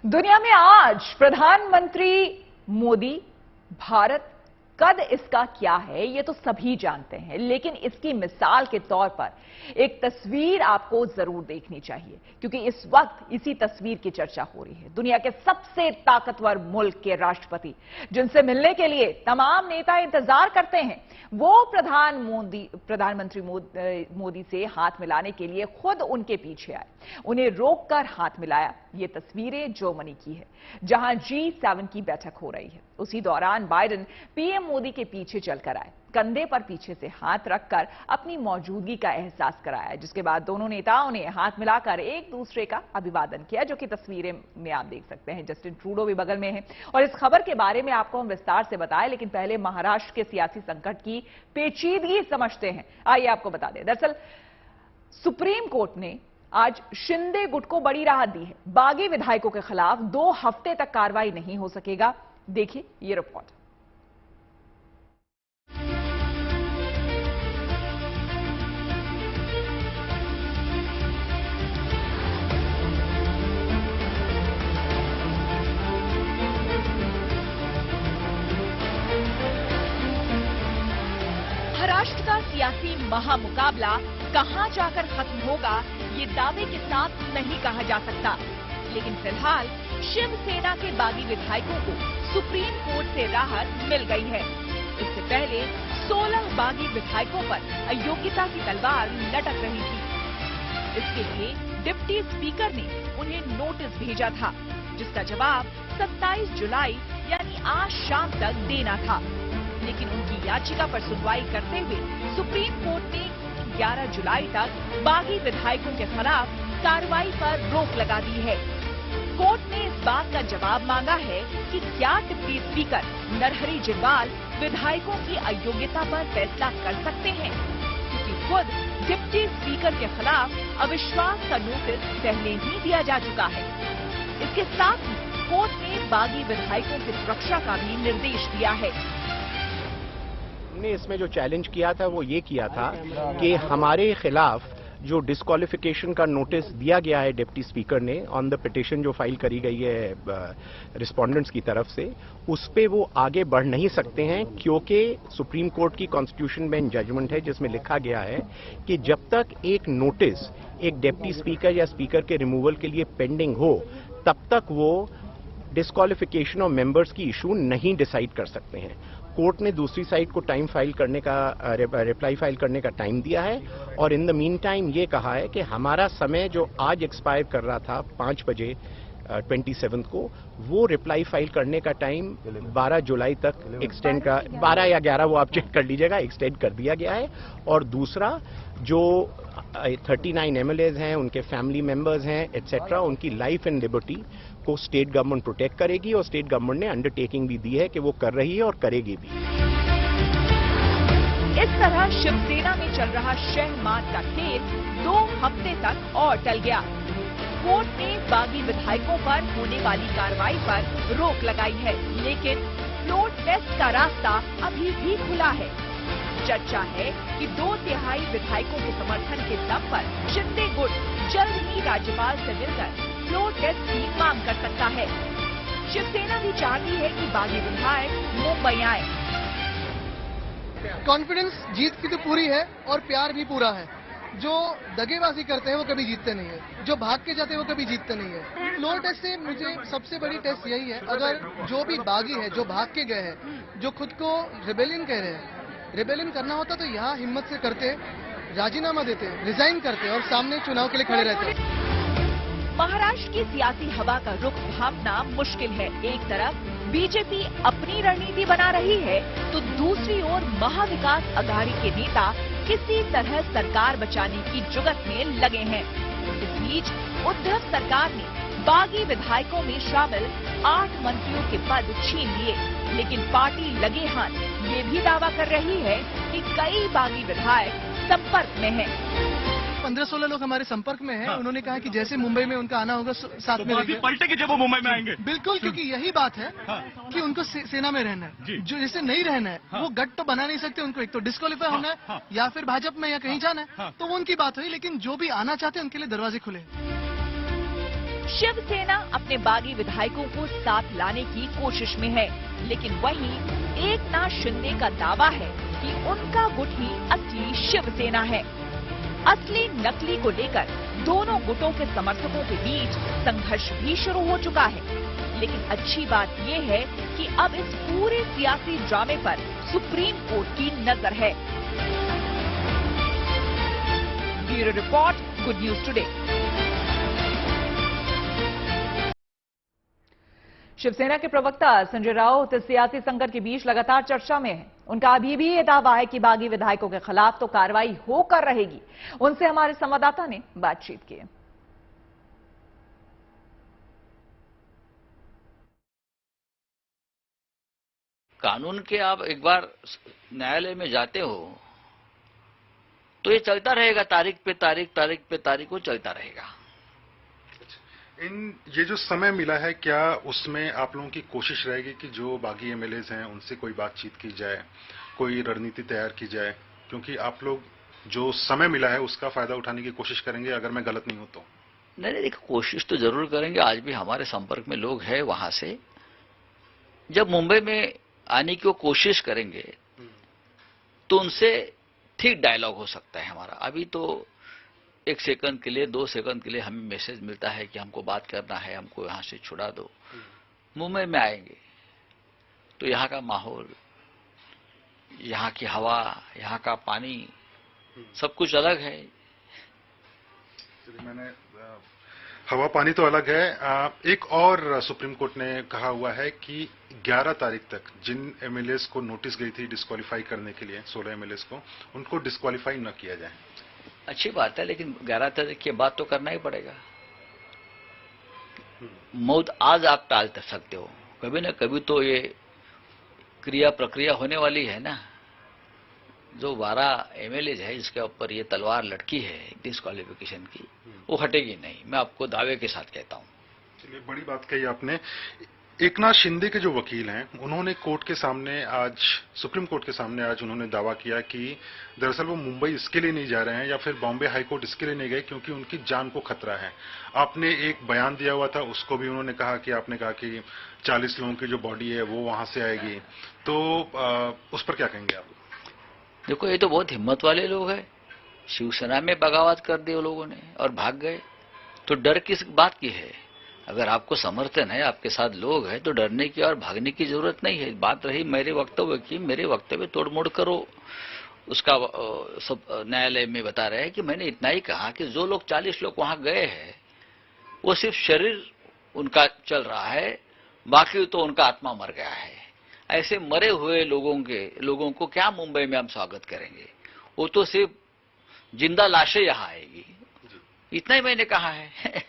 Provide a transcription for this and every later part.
दुनिया में आज प्रधानमंत्री मोदी, भारत, कद इसका क्या है ये तो सभी जानते हैं, लेकिन इसकी मिसाल के तौर पर एक तस्वीर आपको जरूर देखनी चाहिए, क्योंकि इस वक्त इसी तस्वीर की चर्चा हो रही है। दुनिया के सबसे ताकतवर मुल्क के राष्ट्रपति, जिनसे मिलने के लिए तमाम नेता इंतजार करते हैं, वो प्रधानमंत्री मोदी से हाथ मिलाने के लिए खुद उनके पीछे आए, उन्हें रोककर हाथ मिलाया। ये तस्वीरें जर्मनी की है, जहां G7 की बैठक हो रही है। उसी दौरान बाइडेन पीएम मोदी के पीछे चलकर आए, कंधे पर पीछे से हाथ रखकर अपनी मौजूदगी का एहसास कराया, जिसके बाद दोनों नेताओं ने हाथ मिलाकर एक दूसरे का अभिवादन किया, जो कि तस्वीरें में आप देख सकते हैं। जस्टिन ट्रूडो भी बगल में है और इस खबर के बारे में आपको हम विस्तार से बताएं, लेकिन पहले महाराष्ट्र के सियासी संकट की पेचीदगी समझते हैं। आइए आपको बता दें, दरअसल सुप्रीम कोर्ट ने आज शिंदे गुट को बड़ी राहत दी है। बागी विधायकों के खिलाफ 2 हफ्ते तक कार्रवाई नहीं हो सकेगा। देखिए ये रिपोर्ट। महाराष्ट्र का सियासी महामुकाबला कहां जाकर खत्म होगा, ये दावे के साथ नहीं कहा जा सकता, लेकिन फिलहाल शिवसेना के बागी विधायकों को सुप्रीम कोर्ट से राहत मिल गई है। इससे पहले 16 बागी विधायकों पर अयोग्यता की तलवार लटक रही थी। इसके लिए डिप्टी स्पीकर ने उन्हें नोटिस भेजा था, जिसका जवाब 27 जुलाई यानी आज शाम तक देना था, लेकिन उनकी याचिका पर सुनवाई करते हुए सुप्रीम कोर्ट ने 11 जुलाई तक बागी विधायकों के खिलाफ कार्रवाई पर रोक लगा दी है। कोर्ट ने इस बात का जवाब मांगा है कि क्या डिप्टी स्पीकर नरहरि झिरवाल विधायकों की अयोग्यता पर फैसला कर सकते हैं, क्योंकि खुद डिप्टी स्पीकर के खिलाफ अविश्वास का नोटिस पहले ही दिया जा चुका है। इसके साथ ही कोर्ट ने बागी विधायकों की सुरक्षा का भी निर्देश दिया है। हमने इसमें जो चैलेंज किया था वो ये किया था कि हमारे खिलाफ जो डिस्क्वालिफिकेशन का नोटिस दिया गया है डिप्टी स्पीकर ने ऑन द पिटीशन जो फाइल करी गई है रिस्पोंडेंट्स की तरफ से, उस पे वो आगे बढ़ नहीं सकते हैं, क्योंकि सुप्रीम कोर्ट की कॉन्स्टिट्यूशन बेंच जजमेंट है जिसमें लिखा गया है कि जब तक एक नोटिस एक डिप्टी स्पीकर या स्पीकर के रिमूवल के लिए पेंडिंग हो, तब तक वो डिस्क्वालिफिकेशन ऑफ मेंबर्स की इशू नहीं डिसाइड कर सकते हैं। कोर्ट ने दूसरी साइड को टाइम फाइल करने का रिप्लाई फाइल करने का टाइम दिया है, और इन द मीन टाइम ये कहा है कि हमारा समय जो आज एक्सपायर कर रहा था 5 बजे 27 को, वो रिप्लाई फाइल करने का टाइम 12 जुलाई तक एक्सटेंड का 12 या 11 वो आप चेक कर लीजिएगा, एक्सटेंड कर दिया गया है। और दूसरा जो 39 MLAs हैं, उनके फैमिली मेंबर्स हैं एटसेट्रा, उनकी लाइफ एंड लिबर्टी को स्टेट गवर्नमेंट प्रोटेक्ट करेगी, और स्टेट गवर्नमेंट ने अंडरटेकिंग भी दी है कि वो कर रही है और करेगी भी। इस तरह शिवसेना में चल रहा शहमात का खेल 2 हफ्ते तक और टल गया। कोर्ट ने बागी विधायकों पर होने वाली कार्रवाई पर रोक लगाई है, लेकिन फ्लोर टेस्ट का रास्ता अभी भी खुला है। चर्चा है कि 2/3 विधायकों के समर्थन के दम पर शिंदे गुट जल्द ही राज्यपाल से मिलकर फ्लोर टेस्ट की मांग कर सकता है। शिवसेना भी चाहती है कि बागी विधायक मुंबई आए। कॉन्फिडेंस जीत की तो पूरी है और प्यार भी पूरा है। जो दगेबाजी करते हैं वो कभी जीतते नहीं है, जो भाग के जाते हैं वो कभी जीतते नहीं है। फ्लोर टेस्ट से मुझे सबसे बड़ी टेस्ट यही है, अगर जो भी बागी है, जो भाग के गए हैं, जो खुद को रिबेलियन कह रहे हैं, रिबेलियन करना होता तो यहाँ हिम्मत से करते, राजीनामा देते, रिजाइन करते और सामने चुनाव के लिए खड़े रहते। महाराष्ट्र की सियासी हवा का रुख भांपना मुश्किल है। एक तरफ बीजेपी अपनी रणनीति बना रही है, तो दूसरी ओर महाविकास अघाड़ी के नेता किसी तरह सरकार बचाने की जुगत में लगे हैं। इस बीच उद्धव सरकार ने बागी विधायकों में शामिल 8 मंत्रियों के पद छीन लिए, लेकिन पार्टी लगे हाथ ये भी दावा कर रही है कि कई बागी विधायक संपर्क में हैं। 15-16 लोग हमारे संपर्क में हैं। उन्होंने कहा कि जैसे मुंबई में उनका आना होगा साथ में पलटेगी जब वो मुंबई में आएंगे। बिल्कुल, क्योंकि यही बात है कि उनको सेना में रहना है। जो जिसे नहीं रहना है वो गट तो बना नहीं सकते, उनको एक तो डिस्क्वालीफाई होना है या फिर भाजपा में या कहीं जाना है, तो वो उनकी बात हुई। लेकिन जो भी आना चाहते हैं उनके लिए दरवाजे खुले हैं। शिवसेना अपने बागी विधायकों को साथ लाने की कोशिश में है, लेकिन वहीं एकनाथ शिंदे का दावा है कि उनका गुट ही असली शिवसेना है। असली नकली को लेकर दोनों गुटों के समर्थकों के बीच संघर्ष भी शुरू हो चुका है, लेकिन अच्छी बात यह है कि अब इस पूरे सियासी ड्रामे पर सुप्रीम कोर्ट की नजर है। Bureau report, good news today. Shiv Sena के प्रवक्ता संजय राउत इस सियासी संकट के बीच लगातार चर्चा में हैं। उनका अभी भी ये दावा है कि बागी विधायकों के खिलाफ तो कार्रवाई होकर रहेगी। उनसे हमारे संवाददाता ने बातचीत की। कानून के आप एक बार न्यायालय में जाते हो तो ये चलता रहेगा, तारीख पे तारीख वो चलता रहेगा। ये जो समय मिला है, क्या उसमें आप लोगों की कोशिश रहेगी कि जो बागी एमएलएज हैं उनसे कोई बातचीत की जाए, कोई रणनीति तैयार की जाए? क्योंकि आप लोग जो समय मिला है उसका फायदा उठाने की कोशिश करेंगे, अगर मैं गलत नहीं हूं तो। नहीं, देखो, कोशिश तो जरूर करेंगे। आज भी हमारे संपर्क में लोग हैं वहां से। जब मुंबई में आने की वो कोशिश करेंगे तो उनसे ठीक डायलॉग हो सकता है हमारा। अभी तो 1 सेकंड के लिए, 2 सेकंड के लिए हमें मैसेज मिलता है कि हमको बात करना है, हमको यहां से छुड़ा दो। मुंबई में आएंगे तो यहाँ का माहौल, यहाँ की हवा, यहाँ का पानी, सब कुछ अलग है। मैंने हवा पानी तो अलग है। एक और सुप्रीम कोर्ट ने कहा हुआ है कि 11 तारीख तक जिन एमएलएस को नोटिस गई थी डिस्क्वालीफाई करने के लिए, 16 एमएलएस को, उनको डिस्क्वालीफाई न किया जाए। अच्छी बात है, लेकिन 11 तारीख के बाद तो करना ही पड़ेगा। मौत आज आप टाल सकते हो, कभी ना कभी तो ये क्रिया प्रक्रिया होने वाली है ना। जो 12 एमएलएज है जिसके ऊपर ये तलवार लटकी है डिस्क्वालिफिकेशन की, वो हटेगी नहीं, मैं आपको दावे के साथ कहता हूं। चलिए, बड़ी बात कही आपने। एकनाथ शिंदे के जो वकील हैं, उन्होंने कोर्ट के सामने आज, सुप्रीम कोर्ट के सामने आज उन्होंने दावा किया कि दरअसल वो मुंबई इसके लिए नहीं जा रहे हैं या फिर बॉम्बे हाईकोर्ट इसके लिए नहीं गए क्योंकि उनकी जान को खतरा है। आपने एक बयान दिया हुआ था, उसको भी उन्होंने कहा कि आपने कहा कि 40 लोगों की जो बॉडी है वो वहां से आएगी, तो उस पर क्या कहेंगे आप? देखो, ये तो बहुत हिम्मत वाले लोग हैं। शिवसेना में बगावत कर दी वो लोगों ने और भाग गए, तो डर किस बात की है? अगर आपको समर्थन है, आपके साथ लोग हैं, तो डरने की और भागने की जरूरत नहीं है। बात रही मेरे वक्तव्य की, मेरे वक्तव्य तोड़मोड़ करो उसका सब न्यायालय में बता रहे हैं कि मैंने इतना ही कहा कि जो लोग 40 लोग वहां गए हैं वो सिर्फ शरीर उनका चल रहा है, बाकी तो उनका आत्मा मर गया है। ऐसे मरे हुए लोगों को क्या मुंबई में हम स्वागत करेंगे? वो तो सिर्फ जिंदा लाशें यहां आएगी। इतना ही मैंने कहा है।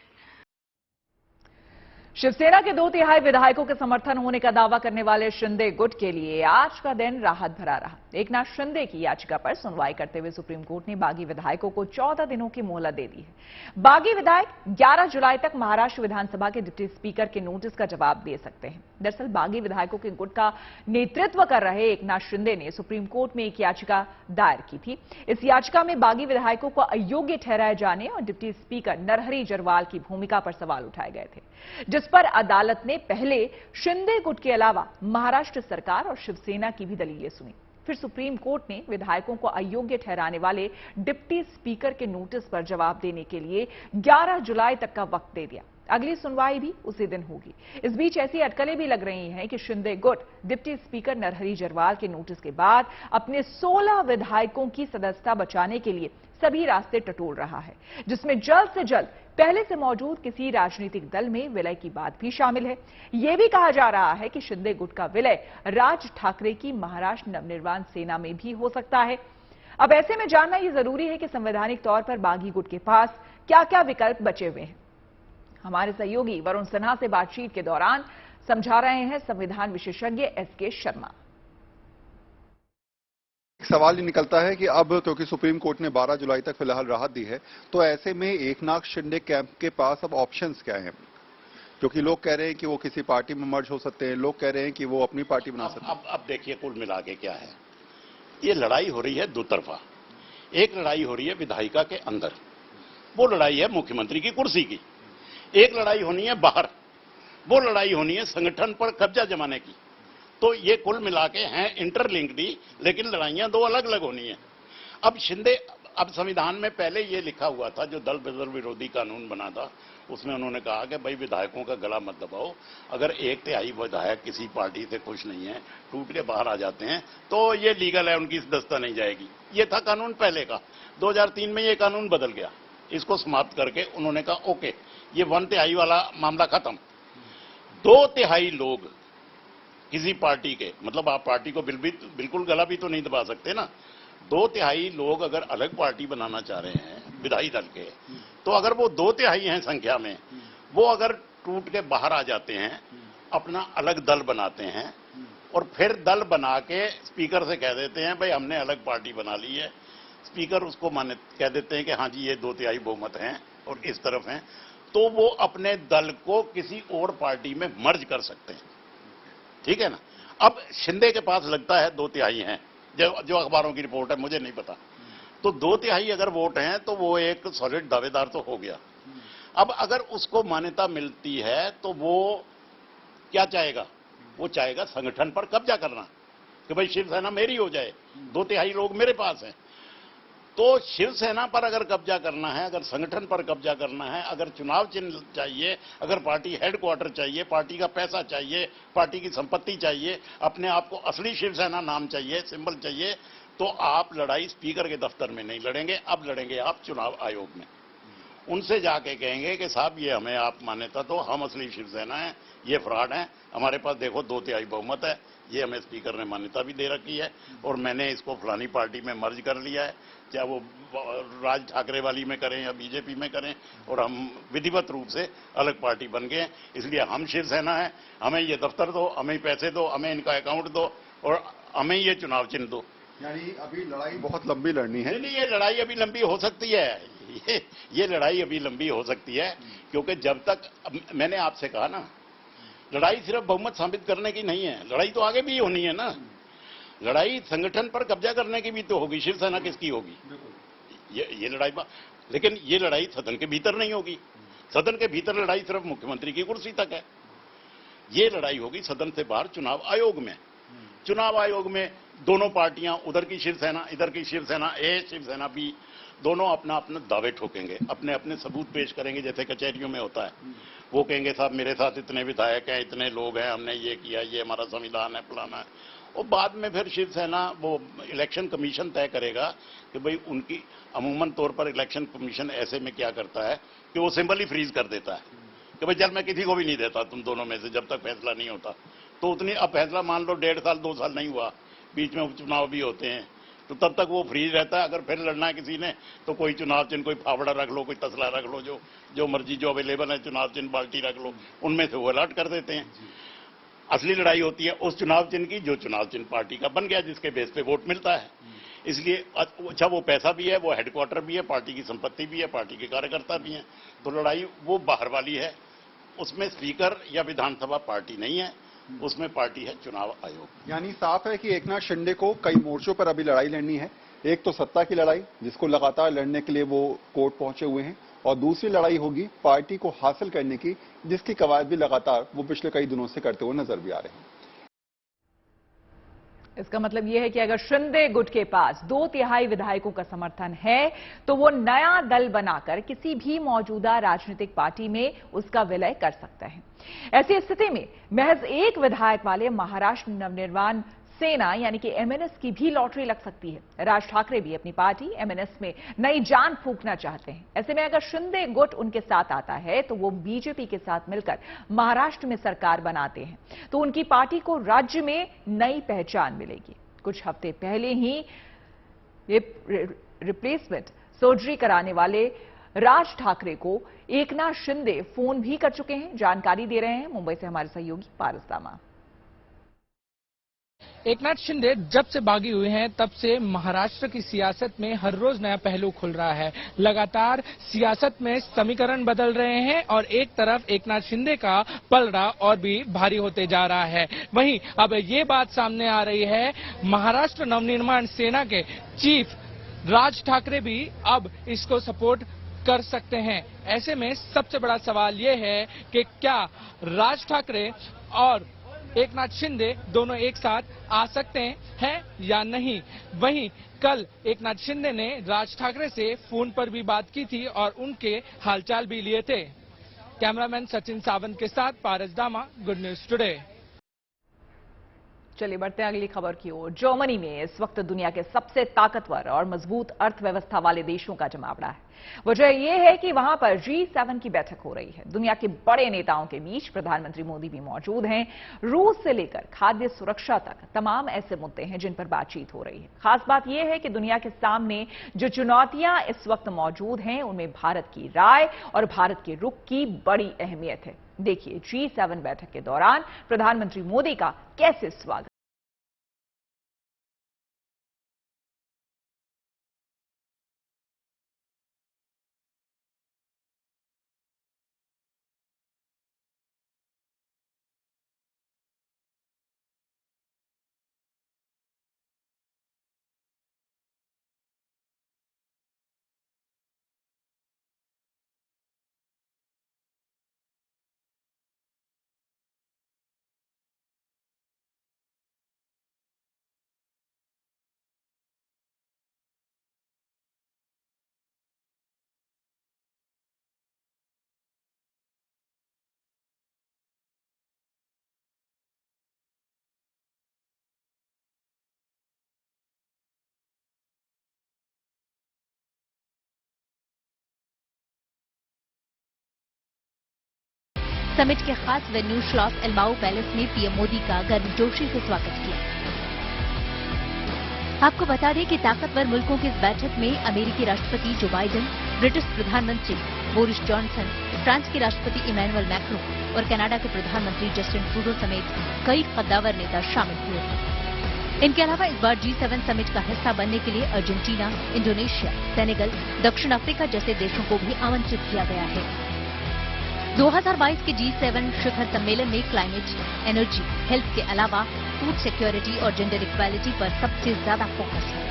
शिवसेना के 2/3 विधायकों के समर्थन होने का दावा करने वाले शिंदे गुट के लिए आज का दिन राहत भरा रहा। एकनाथ शिंदे की याचिका पर सुनवाई करते हुए सुप्रीम कोर्ट ने बागी विधायकों को 14 दिनों की मोहलत दे दी है। बागी विधायक 11 जुलाई तक महाराष्ट्र विधानसभा के डिप्टी स्पीकर के नोटिस का जवाब दे सकते हैं। दरअसल बागी विधायकों के गुट का नेतृत्व कर रहे एकनाथ शिंदे ने सुप्रीम कोर्ट में एक याचिका दायर की थी। इस याचिका में बागी विधायकों को अयोग्य ठहराए जाने और डिप्टी स्पीकर नरहरि जरवाल की भूमिका पर सवाल उठाए गए थे, जिस पर अदालत ने पहले शिंदे गुट के अलावा महाराष्ट्र सरकार और शिवसेना की भी दलीलें सुनी। फिर सुप्रीम कोर्ट ने विधायकों को अयोग्य ठहराने वाले डिप्टी स्पीकर के नोटिस पर जवाब देने के लिए 11 जुलाई तक का वक्त दे दिया। अगली सुनवाई भी उसी दिन होगी। इस बीच ऐसी अटकलें भी लग रही हैं कि शिंदे गुट डिप्टी स्पीकर नरहरि जरवाल के नोटिस के बाद अपने 16 विधायकों की सदस्यता बचाने के लिए सभी रास्ते टटोल रहा है, जिसमें जल्द से जल्द पहले से मौजूद किसी राजनीतिक दल में विलय की बात भी शामिल है। यह भी कहा जा रहा है कि शिंदे गुट का विलय राज ठाकरे की महाराष्ट्र नवनिर्माण सेना में भी हो सकता है। अब ऐसे में जानना यह जरूरी है कि संवैधानिक तौर पर बागी गुट के पास क्या क्या विकल्प बचे हुए हैं। हमारे सहयोगी वरुण सिन्हा से बातचीत के दौरान समझा रहे हैं संविधान विशेषज्ञ एसके शर्मा। सवाल ये निकलता है कि अब क्योंकि सुप्रीम कोर्ट ने 12 जुलाई तक फिलहाल राहत दी है, तो ऐसे में एकनाथ शिंदे कैंप के पास अब ऑप्शंस क्या हैं? क्योंकि लोग कह रहे हैं कि वो किसी पार्टी में मर्ज हो सकते हैं, लोग कह रहे हैं कि वो अपनी पार्टी बना सकते हैं। अब देखिए, कुल मिला के क्या है, ये लड़ाई हो रही है दो तरफा। एक लड़ाई हो रही है विधायिका के अंदर, वो लड़ाई है मुख्यमंत्री की कुर्सी की। एक लड़ाई होनी है बाहर, वो लड़ाई होनी है संगठन पर कब्जा जमाने की। तो ये कुल मिला के हैं इंटरलिंक्ड ही, लेकिन लड़ाइयां दो अलग अलग होनी है। अब शिंदे, अब संविधान में पहले ये लिखा हुआ था, जो दल बदल विरोधी कानून बना था, उसमें उन्होंने कहा कि भाई विधायकों का गला मत दबाओ, अगर 1/3 विधायक किसी पार्टी से खुश नहीं है, टूट के बाहर आ जाते हैं, तो ये लीगल है, उनकी दस्ता नहीं जाएगी। ये था कानून पहले का। 2003 में ये कानून बदल गया, इसको समाप्त करके उन्होंने कहा ओके, ये 1/3 वाला मामला खत्म। 2/3 लोग किसी पार्टी के, मतलब आप पार्टी को बिल्कुल गला भी तो नहीं दबा सकते ना। 2/3 लोग अगर अलग पार्टी बनाना चाह रहे हैं विधायी दल के, तो अगर वो 2/3 हैं संख्या में, वो अगर टूट के बाहर आ जाते हैं, अपना अलग दल बनाते हैं और फिर दल बना के स्पीकर से कह देते हैं भाई हमने अलग पार्टी बना ली है, स्पीकर उसको कह देते हैं कि हाँ जी ये 2/3 बहुमत हैं और इस तरफ हैं, तो वो अपने दल को किसी और पार्टी में मर्ज कर सकते हैं। ठीक है ना। अब शिंदे के पास लगता है 2/3 हैं, जो अखबारों की रिपोर्ट है, मुझे नहीं पता। तो 2/3 अगर वोट हैं तो वो एक सॉलिड दावेदार तो हो गया। अब अगर उसको मान्यता मिलती है तो वो क्या चाहेगा? वो चाहेगा संगठन पर कब्जा करना, कि भाई शिवसेना मेरी हो जाए, 2/3 लोग मेरे पास हैं। तो शिवसेना पर अगर कब्जा करना है, अगर संगठन पर कब्जा करना है, अगर चुनाव चिन्ह चाहिए, अगर पार्टी हेडक्वार्टर चाहिए, पार्टी का पैसा चाहिए, पार्टी की संपत्ति चाहिए, अपने आप को असली शिवसेना नाम चाहिए, सिंबल चाहिए, तो आप लड़ाई स्पीकर के दफ्तर में नहीं लड़ेंगे, अब लड़ेंगे आप चुनाव आयोग में। उनसे जाके कहेंगे कि साहब ये हमें आप मान्यता दो, हम असली शिवसेना है, ये फ्रॉड है, हमारे पास देखो 2/3 बहुमत है, ये हमें स्पीकर ने मान्यता भी दे रखी है और मैंने इसको फलानी पार्टी में मर्ज कर लिया है, चाहे वो राज ठाकरे वाली में करें या बीजेपी में करें, और हम विधिवत रूप से अलग पार्टी बन गए, इसलिए हम शिवसेना है, हमें ये दफ्तर दो, हमें पैसे दो, हमें इनका अकाउंट दो और हमें ये चुनाव चिन्ह दो। यानी अभी लड़ाई बहुत लंबी लड़नी है। नहीं, ये लड़ाई अभी लंबी हो सकती है, ये लड़ाई अभी लंबी हो सकती है, क्योंकि जब तक, मैंने आपसे कहा ना, लड़ाई सिर्फ बहुमत साबित करने की नहीं है, लड़ाई तो आगे भी होनी है ना। लड़ाई संगठन पर कब्जा करने की भी तो होगी, शिवसेना किसकी होगी? ये लड़ाई, लेकिन ये लड़ाई सदन के भीतर नहीं होगी। सदन के भीतर लड़ाई सिर्फ मुख्यमंत्री की कुर्सी तक है। ये लड़ाई होगी सदन से बाहर चुनाव आयोग में। चुनाव आयोग में दोनों पार्टियां, उधर की शिवसेना, इधर की शिवसेना ए, शिवसेना बी, दोनों अपना अपना दावे ठोकेंगे, अपने अपने सबूत पेश करेंगे, जैसे कचहरियों में होता है। वो कहेंगे साहब मेरे साथ इतने विधायक हैं, इतने लोग हैं, हमने ये किया, ये हमारा संविधान है, फलाना है। और बाद में फिर शिवसेना, वो इलेक्शन कमीशन तय करेगा कि भाई उनकी, अमूमन तौर पर इलेक्शन कमीशन ऐसे में क्या करता है कि वो सिंबल ही फ्रीज कर देता है कि भाई चल मैं किसी को भी नहीं देता तुम दोनों में से, जब तक फैसला नहीं होता। तो उतनी, अब फैसला मान लो 1.5 साल 2 साल नहीं हुआ, बीच में उपचुनाव भी होते हैं, तो तब तक वो फ्रीज रहता है। अगर फिर लड़ना है किसी ने तो कोई चुनाव चिन्ह, कोई फावड़ा रख लो, कोई तसला रख लो, जो मर्जी जो अवेलेबल है चुनाव चिन्ह, बाल्टी रख लो, उनमें से वो अलर्ट कर देते हैं। असली लड़ाई होती है उस चुनाव चिन्ह की जो चुनाव चिन्ह पार्टी का बन गया, जिसके बेस पे वोट मिलता है। इसलिए अच्छा, वो पैसा भी है, वो हेडक्वार्टर भी है, पार्टी की संपत्ति भी है, पार्टी के कार्यकर्ता भी हैं। तो लड़ाई वो बाहर वाली है, उसमें स्पीकर या विधानसभा पार्टी नहीं है, उसमें पार्टी है चुनाव आयोग। यानी साफ है कि एकनाथ शिंदे को कई मोर्चों पर अभी लड़ाई लड़नी है। एक तो सत्ता की लड़ाई, जिसको लगातार लड़ने के लिए वो कोर्ट पहुंचे हुए हैं, और दूसरी लड़ाई होगी पार्टी को हासिल करने की, जिसकी कवायद भी लगातार वो पिछले कई दिनों से करते हुए नजर भी आ रहे हैं। इसका मतलब यह है कि अगर शिंदे गुट के पास 2/3 विधायकों का समर्थन है तो वो नया दल बनाकर किसी भी मौजूदा राजनीतिक पार्टी में उसका विलय कर सकता है। ऐसी स्थिति में महज एक विधायक वाले महाराष्ट्र नवनिर्माण सेना यानी कि एमएनएस की भी लॉटरी लग सकती है। राज ठाकरे भी अपनी पार्टी एमएनएस में नई जान फूंकना चाहते हैं। ऐसे में अगर शिंदे गुट उनके साथ आता है तो वो बीजेपी के साथ मिलकर महाराष्ट्र में सरकार बनाते हैं तो उनकी पार्टी को राज्य में नई पहचान मिलेगी। कुछ हफ्ते पहले ही ये रिप्लेसमेंट सर्जरी कराने वाले राज ठाकरे को एकनाथ शिंदे फोन भी कर चुके हैं। जानकारी दे रहे हैं मुंबई से हमारे सहयोगी पारस दामा। एकनाथ शिंदे जब से बागी हुए हैं तब से महाराष्ट्र की सियासत में हर रोज नया पहलू खुल रहा है। लगातार सियासत में समीकरण बदल रहे हैं और एक तरफ एकनाथ शिंदे का पलड़ा और भी भारी होते जा रहा है। वहीं अब ये बात सामने आ रही है, महाराष्ट्र नवनिर्माण सेना के चीफ राज ठाकरे भी अब इसको सपोर्ट कर सकते हैं। ऐसे में सबसे बड़ा सवाल ये है कि क्या राज ठाकरे और एकनाथ शिंदे दोनों एक साथ आ सकते हैं या नहीं। वहीं कल एकनाथ शिंदे ने राज ठाकरे से फोन पर भी बात की थी और उनके हालचाल भी लिए थे। कैमरामैन सचिन सावंत के साथ पारस दामा, गुड न्यूज टुडे। चलिए बढ़ते हैं अगली खबर की ओर। जर्मनी में इस वक्त दुनिया के सबसे ताकतवर और मजबूत अर्थव्यवस्था वाले देशों का जमावड़ा है। वजह यह है कि वहां पर G7 की बैठक हो रही है। दुनिया के बड़े नेताओं के बीच प्रधानमंत्री मोदी भी मौजूद हैं। रूस से लेकर खाद्य सुरक्षा तक तमाम ऐसे मुद्दे हैं जिन पर बातचीत हो रही है। खास बात यह है कि दुनिया के सामने जो चुनौतियां इस वक्त मौजूद हैं उनमें भारत की राय और भारत के रुख की बड़ी अहमियत है। देखिए G7 बैठक के दौरान प्रधानमंत्री मोदी का कैसे स्वागत। समिट के खास वेन्यू श्लॉस एल्माउ पैलेस में पीएम मोदी का गर्मजोशी से स्वागत किया। आपको बता दें कि ताकतवर मुल्कों की इस बैठक में अमेरिकी राष्ट्रपति जो बाइडेन, ब्रिटिश प्रधानमंत्री बोरिस जॉनसन, फ्रांस के राष्ट्रपति इमैनुअल मैक्रों और कनाडा के प्रधानमंत्री जस्टिन ट्रूडो समेत कई कद्दावर नेता शामिल हुए हैं। इनके अलावा इस बार G7 समिट का हिस्सा बनने के लिए अर्जेंटीना, इंडोनेशिया, सेनेगल, दक्षिण अफ्रीका जैसे देशों को भी आमंत्रित किया गया है। 2022 के G7 शिखर सम्मेलन में क्लाइमेट, एनर्जी, हेल्थ के अलावा फूड सिक्योरिटी और जेंडर इक्वालिटी पर सबसे ज्यादा फोकस है।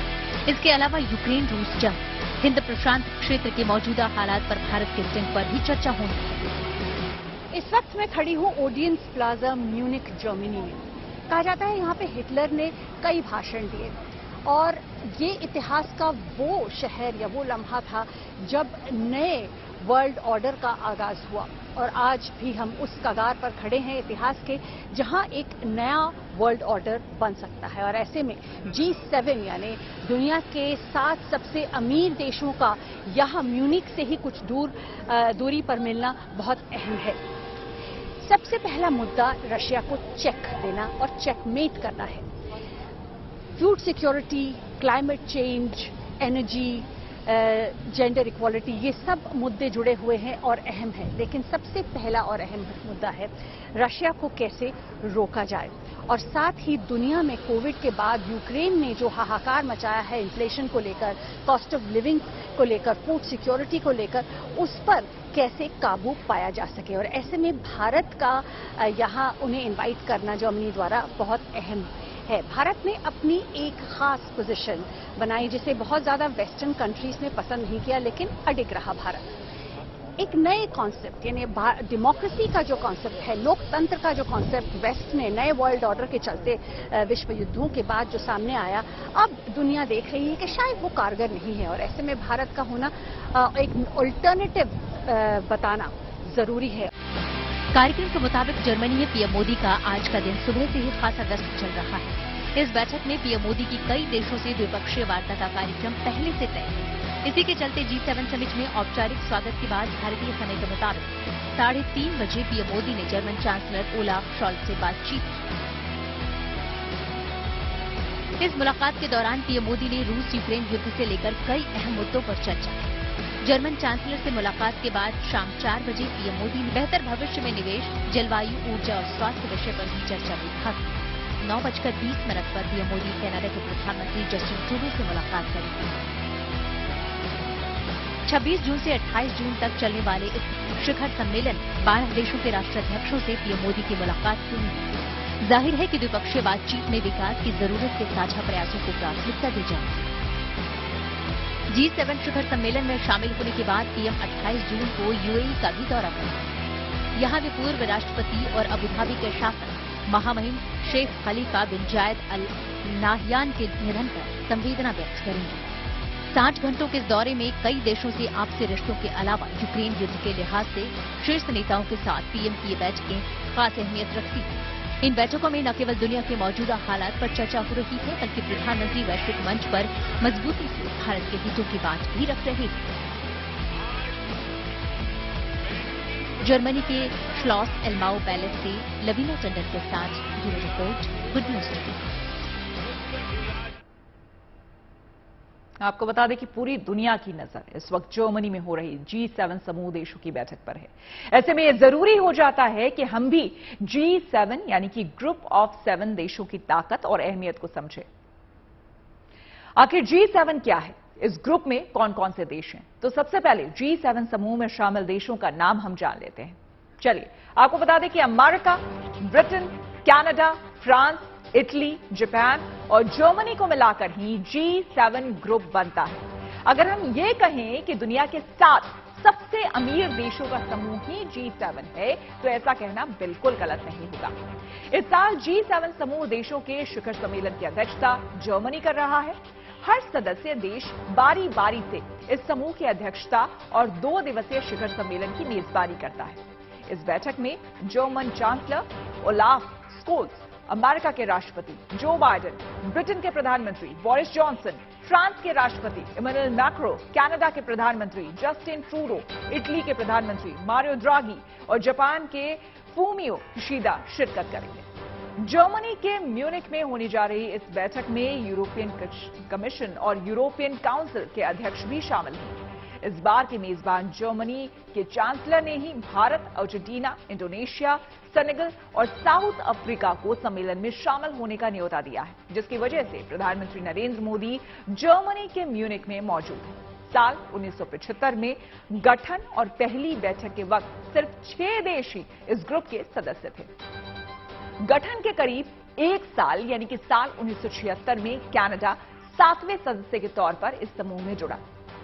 इसके अलावा यूक्रेन रूस जंग, हिंद प्रशांत क्षेत्र के मौजूदा हालात पर भारत के स्टैंड पर भी चर्चा होनी है। इस वक्त मैं खड़ी हूँ ओडियंस प्लाजा म्यूनिक जर्मनी में। कहा जाता है यहाँ पे हिटलर ने कई भाषण दिए और ये इतिहास का वो शहर या वो लम्हा था जब नए वर्ल्ड ऑर्डर का आगाज हुआ और आज भी हम उस कगार पर खड़े हैं इतिहास के जहां एक नया वर्ल्ड ऑर्डर बन सकता है। और ऐसे में G7 यानी दुनिया के 7 सबसे अमीर देशों का यहाँ म्यूनिक से ही कुछ दूरी पर मिलना बहुत अहम है। सबसे पहला मुद्दा रशिया को चेक देना और चेकमेट करना है। Food security, climate change, energy, gender equality, ये सब मुद्दे जुड़े हुए हैं और अहम हैं। लेकिन सबसे पहला और अहम मुद्दा है रशिया को कैसे रोका जाए। और साथ ही दुनिया में कोविड के बाद यूक्रेन ने जो हाहाकार मचाया है इन्फ्लेशन को लेकर, कॉस्ट ऑफ लिविंग को लेकर, फूड सिक्योरिटी को लेकर, उस पर कैसे काबू पाया जा सके। और ऐसे में भारत का यहाँ उन्हें इन्वाइट करना जर्मनी द्वारा बहुत अहम है। भारत ने अपनी एक खास पोजीशन बनाई जिसे बहुत ज्यादा वेस्टर्न कंट्रीज ने पसंद नहीं किया, लेकिन अडिग रहा भारत। एक नए कॉन्सेप्ट यानी डेमोक्रेसी का जो कॉन्सेप्ट है, लोकतंत्र का जो कॉन्सेप्ट वेस्ट में नए वर्ल्ड ऑर्डर के चलते विश्व युद्धों के बाद जो सामने आया, अब दुनिया देख रही है कि शायद वो कारगर नहीं है। और ऐसे में भारत का होना एक अल्टरनेटिव बताना जरूरी है। कार्यक्रम के मुताबिक जर्मनी में पीएम मोदी का आज का दिन सुबह से ही खासा व्यस्त चल रहा है। इस बैठक में पीएम मोदी की कई देशों से द्विपक्षीय वार्ता का कार्यक्रम पहले से तय है। इसी के चलते G7 समिट में औपचारिक स्वागत के बाद भारतीय समय के मुताबिक 3:30 बजे पीएम मोदी ने जर्मन चांसलर ओलाफ शॉल्ज से बातचीत की। इस मुलाकात के दौरान पीएम मोदी ने रूस यूक्रेन युद्ध से लेकर कई अहम मुद्दों पर चर्चा की। जर्मन चांसलर से मुलाकात के बाद शाम 4 बजे पीएम मोदी ने बेहतर भविष्य में निवेश, जलवायु, ऊर्जा और स्वास्थ्य विषय पर भी चर्चा में भाग लिया। 9:20 पर पीएम मोदी कनाडा के प्रधानमंत्री जस्टिन ट्रूडो से मुलाकात करेंगे। 26 जून से 28 जून तक चलने वाले इस शिखर सम्मेलन 12 देशों के राष्ट्राध्यक्षों से पीएम मोदी की मुलाकात हुई। जाहिर है कि द्विपक्षीय बातचीत में विकास की जरूरत के साझा प्रयासों को प्राथमिकता दी जाएगी। G7 शिखर सम्मेलन में शामिल होने के बाद पीएम 28 जून को यूएई का भी दौरा करेंगे। यहाँ वे पूर्व राष्ट्रपति और अबू धाबी के शासक महामहिम शेख खलीफा बिन जायद अल नाहयान के निधन पर संवेदना व्यक्त करेंगे। 60 घंटों के इस दौरे में कई देशों से आपसी रिश्तों के अलावा यूक्रेन युद्ध के लिहाज से शीर्ष नेताओं के साथ पीएम की ये बैठकें खास अहमियत रखती हैं। इन बैठकों में न केवल दुनिया के मौजूदा हालात पर चर्चा हो रही है, बल्कि प्रधानमंत्री वैश्विक मंच पर मजबूती से भारत के हितों की बात भी रख रहे हैं। जर्मनी के श्लॉस एल्माउ पैलेस से लवीना टंडन के साथ bureau report, good news TV. आपको बता दें कि पूरी दुनिया की नजर इस वक्त जर्मनी में हो रही G7 समूह देशों की बैठक पर है। ऐसे में यह जरूरी हो जाता है कि हम भी G7 यानी कि ग्रुप ऑफ 7 देशों की ताकत और अहमियत को समझें। आखिर G7 क्या है, इस ग्रुप में कौन कौन से देश हैं? तो सबसे पहले G7 समूह में शामिल देशों का नाम हम जान लेते हैं। चलिए आपको बता दें कि America, Britain, Canada, France, Italy, Japan और जर्मनी को मिलाकर ही G7 ग्रुप बनता है। अगर हम ये कहें कि दुनिया के 7 सबसे अमीर देशों का समूह ही G7 है, तो ऐसा कहना बिल्कुल गलत नहीं होगा। इस साल G7 समूह देशों के शिखर सम्मेलन की अध्यक्षता जर्मनी कर रहा है। हर सदस्य देश बारी बारी से इस समूह की अध्यक्षता और 2 दिवसीय शिखर सम्मेलन की मेजबानी करता है। इस बैठक में German chancellor Olaf Scholz, America के राष्ट्रपति जो बाइडेन, ब्रिटेन के प्रधानमंत्री बोरिस जॉनसन, फ्रांस के राष्ट्रपति इमैनुअल मैक्रो, कनाडा के प्रधानमंत्री जस्टिन ट्रूडो, इटली के प्रधानमंत्री मारियो ड्रागी और जापान के फूमियो किशिदा शिरकत करेंगे। जर्मनी के म्यूनिख में होने जा रही इस बैठक में यूरोपियन कमीशन और यूरोपियन काउंसिल के अध्यक्ष भी शामिल हैं। इस बार के मेजबान जर्मनी के चांसलर ने ही भारत, अर्जेंटीना, इंडोनेशिया, सेनेगल और साउथ अफ्रीका को सम्मेलन में शामिल होने का न्योता दिया है, जिसकी वजह से प्रधानमंत्री नरेंद्र मोदी जर्मनी के म्यूनिख में मौजूद हैं। साल 1975 में गठन और पहली बैठक के वक्त सिर्फ 6 देश ही इस ग्रुप के सदस्य थे। गठन के करीब 1 साल यानी कि साल 1976 में कनाडा 7वें सदस्य के तौर पर इस समूह में जुड़ा।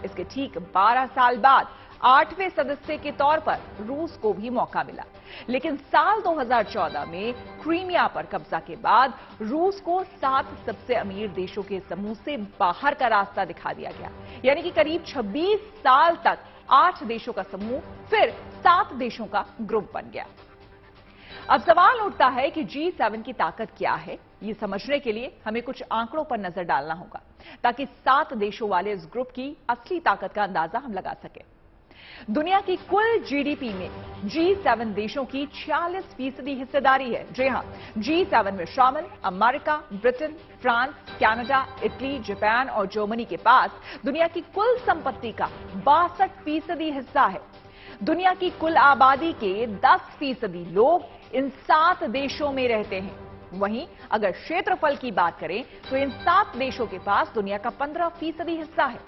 इसके ठीक 12 साल बाद 8वें सदस्य के तौर पर रूस को भी मौका मिला, लेकिन साल 2014 में क्रीमिया पर कब्जा के बाद रूस को 7 सबसे अमीर देशों के समूह से बाहर का रास्ता दिखा दिया गया। यानी कि करीब 26 साल तक 8 देशों का समूह फिर 7 देशों का ग्रुप बन गया। अब सवाल उठता है कि G7 की ताकत क्या है। ये समझने के लिए हमें कुछ आंकड़ों पर नजर डालना होगा, ताकि 7 देशों वाले इस ग्रुप की असली ताकत का अंदाजा हम लगा सकें। दुनिया की कुल जीडीपी में G7 देशों की 46% हिस्सेदारी है। जी हां, G7 में शामिल America, Britain, France, Canada, Italy, Japan और जर्मनी के पास दुनिया की कुल संपत्ति का 62% हिस्सा है। दुनिया की कुल आबादी के 10% लोग इन 7 देशों में रहते हैं। वहीं अगर क्षेत्रफल की बात करें तो इन 7 देशों के पास दुनिया का 15% हिस्सा है।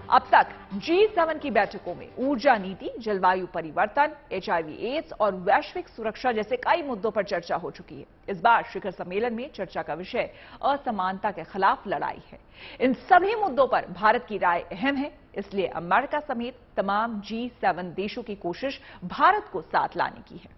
अब तक G7 की बैठकों में ऊर्जा नीति, जलवायु परिवर्तन, HIV/AIDS और वैश्विक सुरक्षा जैसे कई मुद्दों पर चर्चा हो चुकी है। इस बार शिखर सम्मेलन में चर्चा का विषय असमानता के खिलाफ लड़ाई है। इन सभी मुद्दों पर भारत की राय अहम है, इसलिए अमेरिका समेत तमाम G7 देशों की कोशिश भारत को साथ लाने की है।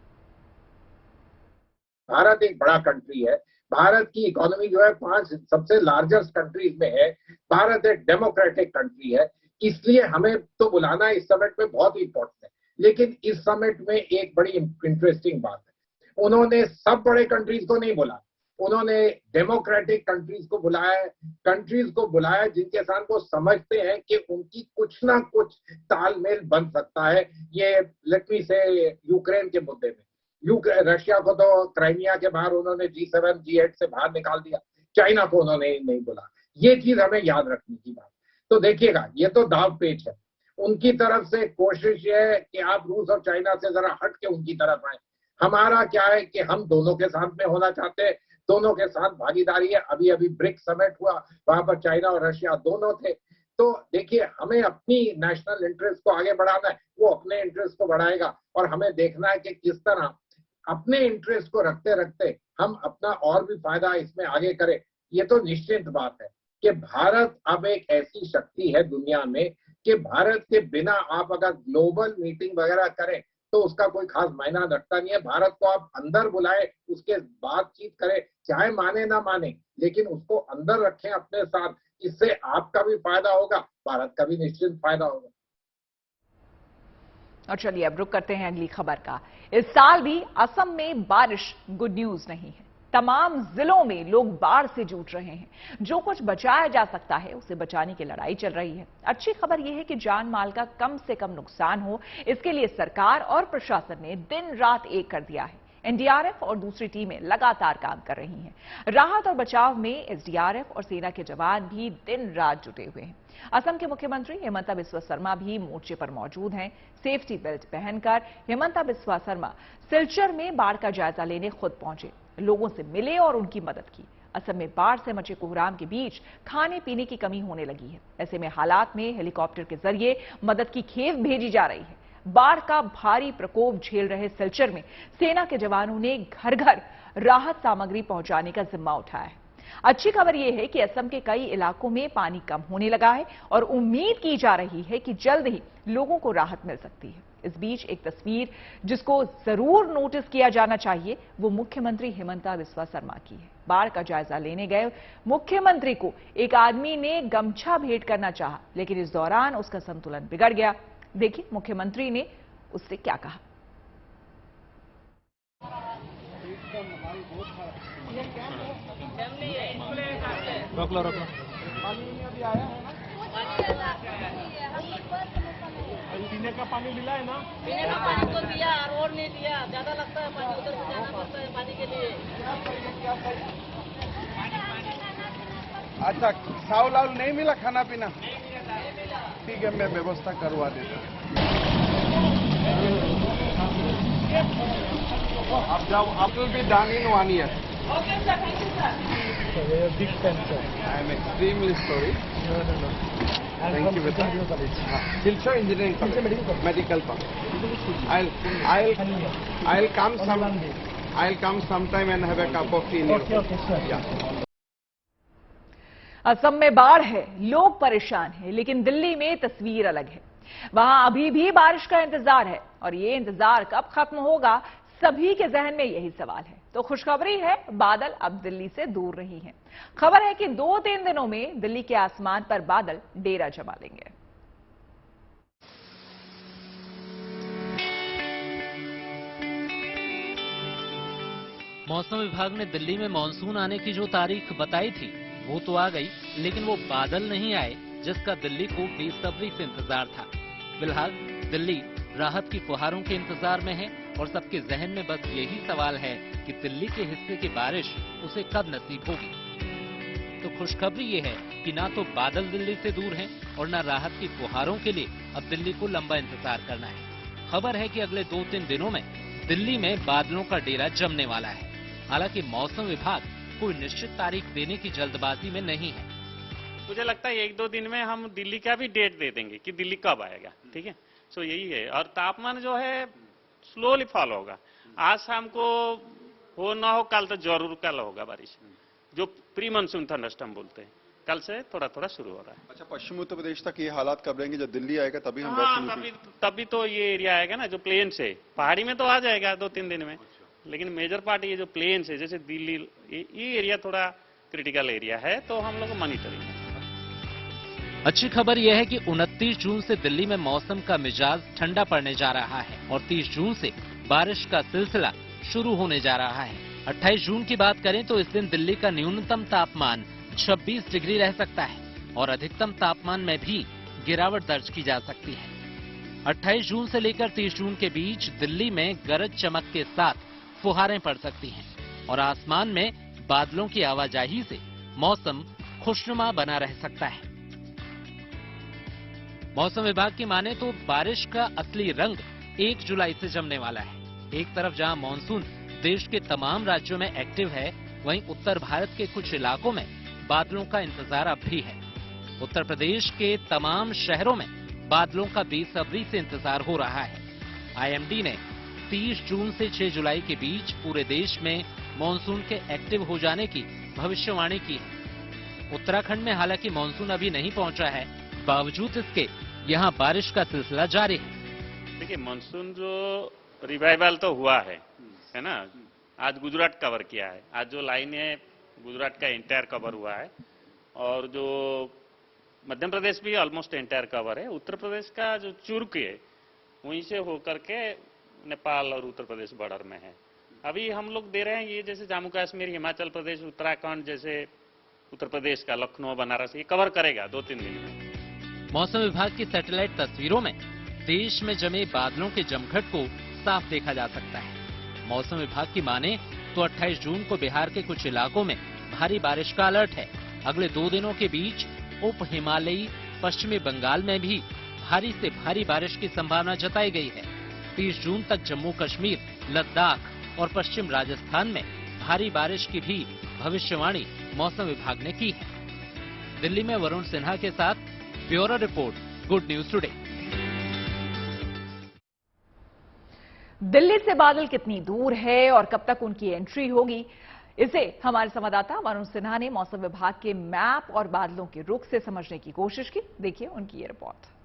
भारत एक बड़ा कंट्री है। भारत की इकोनॉमी जो है 5 सबसे लार्जेस्ट कंट्रीज में है। भारत एक डेमोक्रेटिक कंट्री है, इसलिए हमें तो बुलाना इस समिट में बहुत ही इंपॉर्टेंट है। लेकिन इस समिट में एक बड़ी इंटरेस्टिंग बात है, उन्होंने सब बड़े कंट्रीज को नहीं बुलाया, उन्होंने डेमोक्रेटिक कंट्रीज को बुलाया, कंट्रीज को बुलाया जिनके साथ वो समझते हैं कि उनकी कुछ ना कुछ तालमेल बन सकता है। ये लेट मी से यूक्रेन के मुद्दे में, रशिया को तो क्राइमिया के बाहर उन्होंने G7, G8 से बाहर निकाल दिया, चाइना को उन्होंने नहीं बुला। ये चीज हमें याद रखने की बात। तो देखिएगा, ये तो दाव पेच है। उनकी तरफ से कोशिश ये है कि आप रूस और चाइना से जरा हट के उनकी तरफ आए। हमारा क्या है कि हम दोनों के साथ में होना चाहते हैं, दोनों के साथ भागीदारी है। अभी अभी ब्रिक्स समिट हुआ, वहां पर चाइना और रशिया दोनों थे। तो देखिए, हमें अपनी नेशनल इंटरेस्ट को आगे बढ़ाना है, वो अपने इंटरेस्ट को बढ़ाएगा और हमें देखना है कि किस तरह अपने इंटरेस्ट को रखते रखते हम अपना और भी फायदा इसमें आगे करें। ये तो निश्चित बात है। कि भारत अब एक ऐसी शक्ति है दुनिया में कि भारत के बिना आप अगर ग्लोबल मीटिंग वगैरह करें तो उसका कोई खास मायना रखता नहीं है। भारत को आप अंदर बुलाए, उसके बातचीत करें, चाहे माने ना माने, लेकिन उसको अंदर रखें अपने साथ। इससे आपका भी फायदा होगा, भारत का भी निश्चित फायदा होगा। और चलिए अब रुक करते हैं अगली खबर का। इस साल भी असम में बारिश गुड न्यूज नहीं है। तमाम जिलों में लोग बाढ़ से जूझ रहे हैं। जो कुछ बचाया जा सकता है उसे बचाने की लड़ाई चल रही है। अच्छी खबर यह है कि जान माल का कम से कम नुकसान हो, इसके लिए सरकार और प्रशासन ने दिन रात एक कर दिया है। एनडीआरएफ और दूसरी टीमें लगातार काम कर रही हैं। राहत और बचाव में एसडीआरएफ और सेना के जवान भी दिन रात जुटे हुए हैं। असम के मुख्यमंत्री हिमंता बिस्वा शर्मा भी मोर्चे पर मौजूद हैं। सेफ्टी बेल्ट पहनकर हिमंता बिस्वा शर्मा सिलचर में बाढ़ का जायजा लेने खुद पहुंचे, लोगों से मिले और उनकी मदद की। असम में बाढ़ से मचे कोहराम के बीच खाने पीने की कमी होने लगी है। ऐसे में हालात में हेलीकॉप्टर के जरिए मदद की खेप भेजी जा रही है। बाढ़ का भारी प्रकोप झेल रहे सिलचर में सेना के जवानों ने घर घर राहत सामग्री पहुंचाने का जिम्मा उठाया है। अच्छी खबर यह है कि असम के कई इलाकों में पानी कम होने लगा है और उम्मीद की जा रही है कि जल्द ही लोगों को राहत मिल सकती है। इस बीच एक तस्वीर जिसको जरूर नोटिस किया जाना चाहिए वो मुख्यमंत्री हिमंता बिस्वा शर्मा की है। बाढ़ का जायजा लेने गए मुख्यमंत्री को एक आदमी ने गमछा भेंट करना चाहा, लेकिन इस दौरान उसका संतुलन बिगड़ गया। देखिए मुख्यमंत्री ने उससे क्या कहा। रोक लो। पीने का पानी मिला है ना? पीने का पानी तो दिया और नहीं दिया, ज्यादा लगता है पानी, उधर से जाना पड़ता है पानी के लिए। अच्छा, चावल वावल नहीं मिला, खाना पीना? ठीक है, मैं व्यवस्था करवा देता हूँ। आप जाओ, आप will be done in 1 year. Okay sir, thank you sir. Big fan sir. I am extremely sorry. No. Thank you, Vita. Silchar Engineering College, Medical College. I'll come sometime and have a cup of tea. Okay, sir. Yeah. Assam में बाढ़ है, लोग परेशान हैं, लेकिन दिल्ली में तस्वीर अलग है। वहां अभी भी बारिश का इंतजार है और ये इंतजार कब खत्म होगा, सभी के जहन में यही सवाल है। तो खुशखबरी है, बादल अब दिल्ली से दूर नहीं हैं। खबर है कि 2-3 दिनों में दिल्ली के आसमान पर बादल डेरा जमा लेंगे। मौसम विभाग ने दिल्ली में मानसून आने की जो तारीख बताई थी वो तो आ गई, लेकिन वो बादल नहीं आए जिसका दिल्ली को बेसब्री से इंतजार था। फिलहाल दिल्ली राहत की फुहारों के इंतजार में है और सबके जहन में बस यही सवाल है कि दिल्ली के हिस्से की बारिश उसे कब नसीब होगी। तो खुशखबरी ये है कि ना तो बादल दिल्ली से दूर हैं और ना राहत की फुहारों के लिए अब दिल्ली को लंबा इंतजार करना है। खबर है कि अगले 2-3 दिनों में दिल्ली में बादलों का डेरा जमने वाला है। हालांकि मौसम विभाग कोई निश्चित तारीख देने की जल्दबाजी में नहीं है। मुझे लगता है 1-2 दिन में हम दिल्ली का भी डेट दे देंगे कि दिल्ली कब आएगा। ठीक है, सो यही है। और तापमान जो है स्लोली फॉल होगा। आज शाम को हो ना हो, कल तो जरूर कल होगा बारिश, जो प्री मानसून थंडरस्टॉर्म बोलते हैं। कल से थोड़ा थोड़ा शुरू हो रहा है। अच्छा, पश्चिमी उत्तर प्रदेश तक ये हालात कब रहेंगे? जब दिल्ली आएगा तभी हम तभी तो ये एरिया आएगा ना, जो प्लेन से। पहाड़ी में तो आ जाएगा 2-3 दिन में, लेकिन मेजर पार्ट ये जो प्लेन से, जैसे दिल्ली, ये एरिया थोड़ा क्रिटिकल एरिया है, तो हम लोग मॉनिटरिंग। अच्छी खबर यह है कि 29 जून से दिल्ली में मौसम का मिजाज ठंडा पड़ने जा रहा है और 30 जून से बारिश का सिलसिला शुरू होने जा रहा है। 28 जून की बात करें तो इस दिन दिल्ली का न्यूनतम तापमान 26 डिग्री रह सकता है और अधिकतम तापमान में भी गिरावट दर्ज की जा सकती है। 28 जून से लेकर 30 जून के बीच दिल्ली में गरज चमक के साथ फुहारें पड़ सकती हैं और आसमान में बादलों की आवाजाही से मौसम खुशनुमा बना रह सकता है। मौसम विभाग की माने तो बारिश का असली रंग 1 जुलाई से जमने वाला है। एक तरफ जहां मानसून देश के तमाम राज्यों में एक्टिव है, वहीं उत्तर भारत के कुछ इलाकों में बादलों का इंतजार अब भी है। उत्तर प्रदेश के तमाम शहरों में बादलों का बेसब्री से इंतजार हो रहा है। आईएमडी ने 30 जून से 6 जुलाई के बीच पूरे देश में मानसून के एक्टिव हो जाने की भविष्यवाणी की है। उत्तराखंड में हालांकि मानसून अभी नहीं पहुंचा है, बावजूद इसके यहाँ बारिश का सिलसिला जारी है। देखिए, मानसून जो रिवाइवल तो हुआ है ना। आज गुजरात कवर किया है, आज जो लाइन है गुजरात का एंटायर कवर हुआ है, और जो मध्य प्रदेश भी ऑलमोस्ट एंटायर कवर है। उत्तर प्रदेश का जो चुर्क है वहीं से होकर के नेपाल और उत्तर प्रदेश बॉर्डर में है। अभी हम लोग दे रहे हैं ये, जैसे जम्मू कश्मीर, हिमाचल प्रदेश, उत्तराखंड, जैसे उत्तर प्रदेश का लखनऊ, बनारस, ये कवर करेगा 2-3 दिन में। मौसम विभाग की सैटेलाइट तस्वीरों में देश में जमे बादलों के जमघट को साफ देखा जा सकता है। मौसम विभाग की माने तो 28 जून को बिहार के कुछ इलाकों में भारी बारिश का अलर्ट है। अगले 2 दिनों के बीच उप हिमालयी पश्चिमी बंगाल में भी भारी से भारी बारिश की संभावना जताई गई है। 30 जून तक जम्मू कश्मीर, लद्दाख और पश्चिम राजस्थान में भारी बारिश की भी भविष्यवाणी मौसम विभाग ने की है। दिल्ली में वरुण सिन्हा के साथ bureau report, good news today. Delhi से बादल कितनी दूर है और कब तक उनकी एंट्री होगी, इसे हमारे संवाददाता वरुण सिन्हा ने मौसम विभाग के मैप और बादलों के रुख से समझने की कोशिश की। देखिए उनकी ये रिपोर्ट।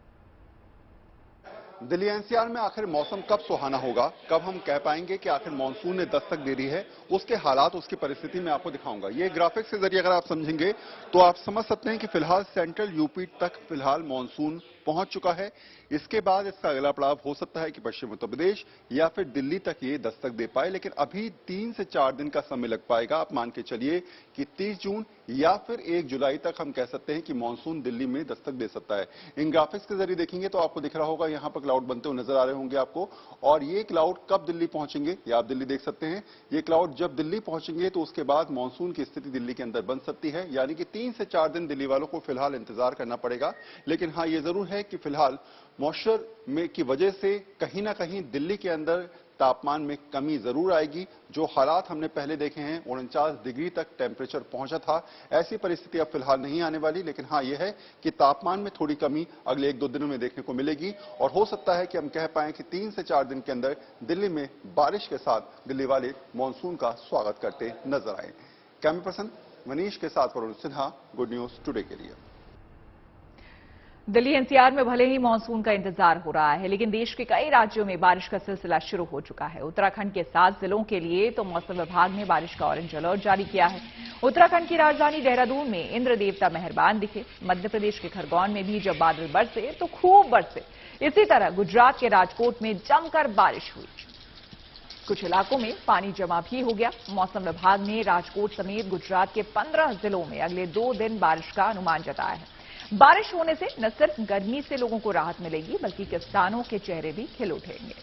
दिल्ली एनसीआर में आखिर मौसम कब सुहाना होगा, कब हम कह पाएंगे कि आखिर मानसून ने दस्तक दे दी है, उसके हालात, उसकी परिस्थिति मैं आपको दिखाऊंगा। ये ग्राफिक्स के जरिए अगर आप समझेंगे तो आप समझ सकते हैं कि फिलहाल सेंट्रल यूपी तक फिलहाल मानसून पहुंच चुका है। इसके बाद इसका अगला पड़ाव हो सकता है कि पश्चिम उत्तर प्रदेश या फिर दिल्ली तक ये दस्तक दे पाए, लेकिन अभी 3 से 4 दिन का समय लग पाएगा। आप मान के चलिए कि 30 जून या फिर 1 जुलाई तक हम कह सकते हैं कि मानसून दिल्ली में दस्तक दे सकता है। इन ग्राफिक्स के जरिए देखेंगे तो आपको दिख रहा होगा, यहां पर क्लाउड बनते हुए नजर आ रहे होंगे आपको, और ये क्लाउड कब दिल्ली पहुंचेंगे ये आप दिल्ली देख सकते हैं। ये क्लाउड जब दिल्ली पहुंचेंगे तो उसके बाद मानसून की स्थिति दिल्ली के अंदर बन सकती है, यानी कि 3 से 4 दिन दिल्ली वालों को फिलहाल इंतजार करना पड़ेगा। लेकिन हाँ, ये जरूर है कि फिलहाल मॉइस्चर में की वजह से कहीं ना कहीं दिल्ली के अंदर तापमान में कमी जरूर आएगी। जो हालात हमने पहले देखे हैं, 49 डिग्री तक टेम्परेचर पहुंचा था, ऐसी परिस्थिति अब फिलहाल नहीं आने वाली। लेकिन हाँ, यह है कि तापमान में थोड़ी कमी अगले 1-2 दिनों में देखने को मिलेगी, और हो सकता है कि हम कह पाएं कि 3 से 4 दिन के अंदर दिल्ली में बारिश के साथ दिल्ली वाले मानसून का स्वागत करते नजर आए। कैमरा पर्सन मनीष के साथ Varun Sinha, good news today के लिए। दिल्ली एनसीआर में भले ही मानसून का इंतजार हो रहा है, लेकिन देश के कई राज्यों में बारिश का सिलसिला शुरू हो चुका है। उत्तराखंड के 7 जिलों के लिए तो मौसम विभाग ने बारिश का ऑरेंज अलर्ट जारी किया है। उत्तराखंड की राजधानी देहरादून में इंद्र देवता मेहरबान दिखे। मध्य प्रदेश के खरगोन में भी जब बादल बरसे तो खूब बरसे। इसी तरह गुजरात के राजकोट में जमकर बारिश हुई। कुछ इलाकों में पानी जमा भी हो गया। मौसम विभाग ने राजकोट समेत गुजरात के 15 जिलों में अगले 2 दिन बारिश का अनुमान जताया है। बारिश होने से न सिर्फ गर्मी से लोगों को राहत मिलेगी, बल्कि किसानों के चेहरे भी खिल उठेंगे।